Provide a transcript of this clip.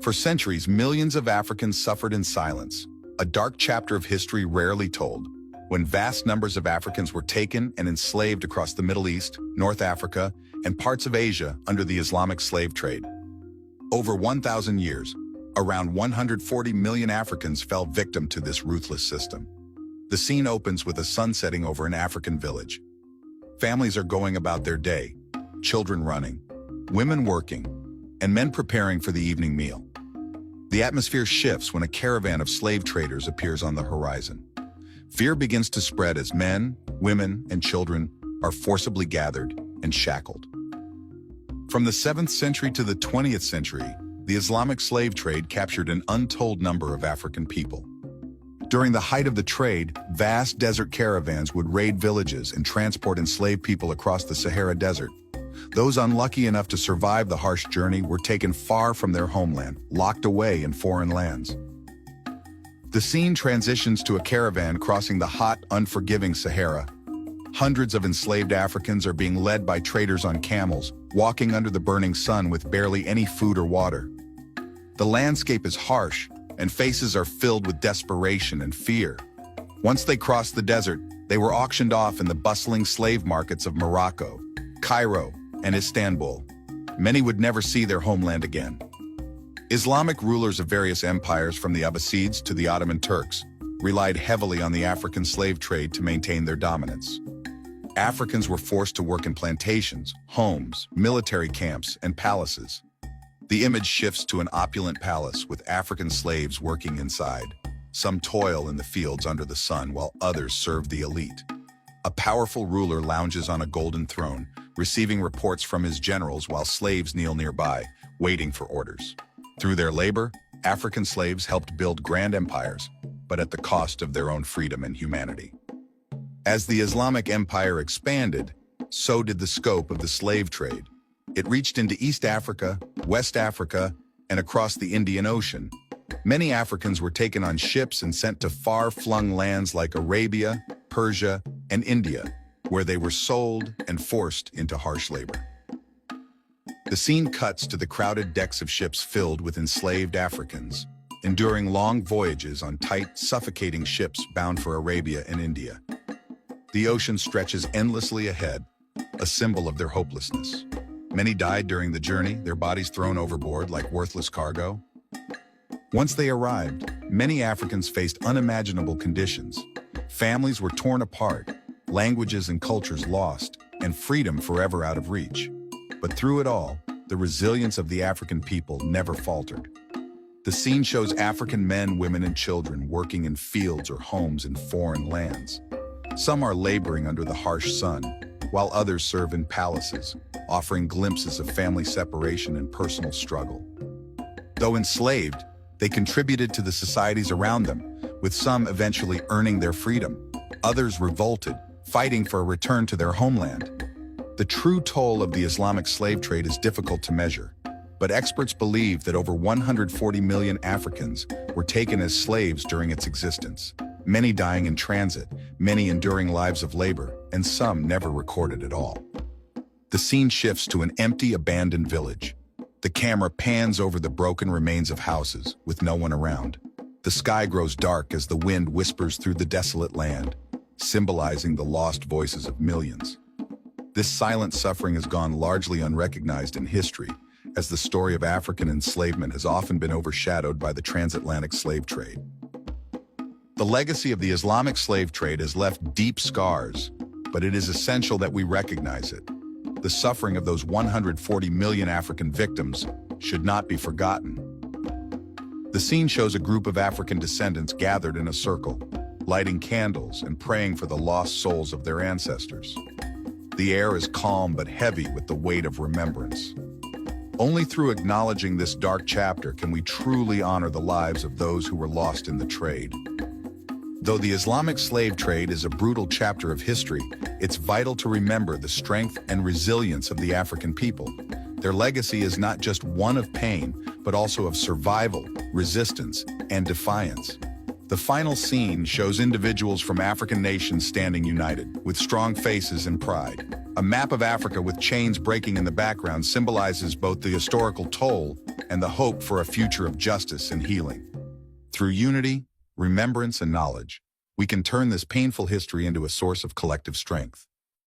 For centuries, millions of Africans suffered in silence, a dark chapter of history rarely told, when vast numbers of Africans were taken and enslaved across the Middle East, North Africa, and parts of Asia under the Islamic slave trade. Over 1,000 years, around 140 million Africans fell victim to this ruthless system. The scene opens with a sun setting over an African village. Families are going about their day, children running, women working, and men preparing for the evening meal. The atmosphere shifts when a caravan of slave traders appears on the horizon. Fear begins to spread as men, women, and children are forcibly gathered and shackled. From the 7th century to the 20th century, the Islamic slave trade captured an untold number of African people. During the height of the trade, vast desert caravans would raid villages and transport enslaved people across the Sahara Desert. Those unlucky enough to survive the harsh journey were taken far from their homeland, locked away in foreign lands. The scene transitions to a caravan crossing the hot, unforgiving Sahara. Hundreds of enslaved Africans are being led by traders on camels, walking under the burning sun with barely any food or water. The landscape is harsh, and faces are filled with desperation and fear. Once they crossed the desert, they were auctioned off in the bustling slave markets of Morocco, Cairo, and Istanbul. Many would never see their homeland again. Islamic rulers of various empires, from the Abbasids to the Ottoman Turks, relied heavily on the African slave trade to maintain their dominance. Africans were forced to work in plantations, homes, military camps, and palaces. The image shifts to an opulent palace with African slaves working inside. Some toil in the fields under the sun while others serve the elite. A powerful ruler lounges on a golden throne, receiving reports from his generals while slaves kneel nearby, waiting for orders. Through their labor, African slaves helped build grand empires, but at the cost of their own freedom and humanity. As the Islamic Empire expanded, so did the scope of the slave trade. It reached into East Africa, West Africa, and across the Indian Ocean. Many Africans were taken on ships and sent to far-flung lands like Arabia, Persia, and India, where they were sold and forced into harsh labor. The scene cuts to the crowded decks of ships filled with enslaved Africans, enduring long voyages on tight, suffocating ships bound for Arabia and India. The ocean stretches endlessly ahead, a symbol of their hopelessness. Many died during the journey, their bodies thrown overboard like worthless cargo. Once they arrived, many Africans faced unimaginable conditions. Families were torn apart, languages and cultures lost, and freedom forever out of reach. But through it all, the resilience of the African people never faltered. The scene shows African men, women, and children working in fields or homes in foreign lands. Some are laboring under the harsh sun, while others serve in palaces, offering glimpses of family separation and personal struggle. Though enslaved, they contributed to the societies around them, with some eventually earning their freedom. Others revolted, fighting for a return to their homeland. The true toll of the Islamic slave trade is difficult to measure, but experts believe that over 140 million Africans were taken as slaves during its existence, many dying in transit, many enduring lives of labor, and some never recorded at all. The scene shifts to an empty, abandoned village. The camera pans over the broken remains of houses, with no one around. The sky grows dark as the wind whispers through the desolate land, symbolizing the lost voices of millions. This silent suffering has gone largely unrecognized in history, as the story of African enslavement has often been overshadowed by the transatlantic slave trade. The legacy of the Islamic slave trade has left deep scars, but it is essential that we recognize it. The suffering of those 140 million African victims should not be forgotten. The scene shows a group of African descendants gathered in a circle, lighting candles and praying for the lost souls of their ancestors. The air is calm but heavy with the weight of remembrance. Only through acknowledging this dark chapter can we truly honor the lives of those who were lost in the trade. Though the Islamic slave trade is a brutal chapter of history, it's vital to remember the strength and resilience of the African people. Their legacy is not just one of pain, but also of survival, resistance, and defiance. The final scene shows individuals from African nations standing united, with strong faces and pride. A map of Africa with chains breaking in the background symbolizes both the historical toll and and the hope for a future of justice and healing. Through unity, remembrance, and knowledge, we can turn this painful history into a source of collective strength.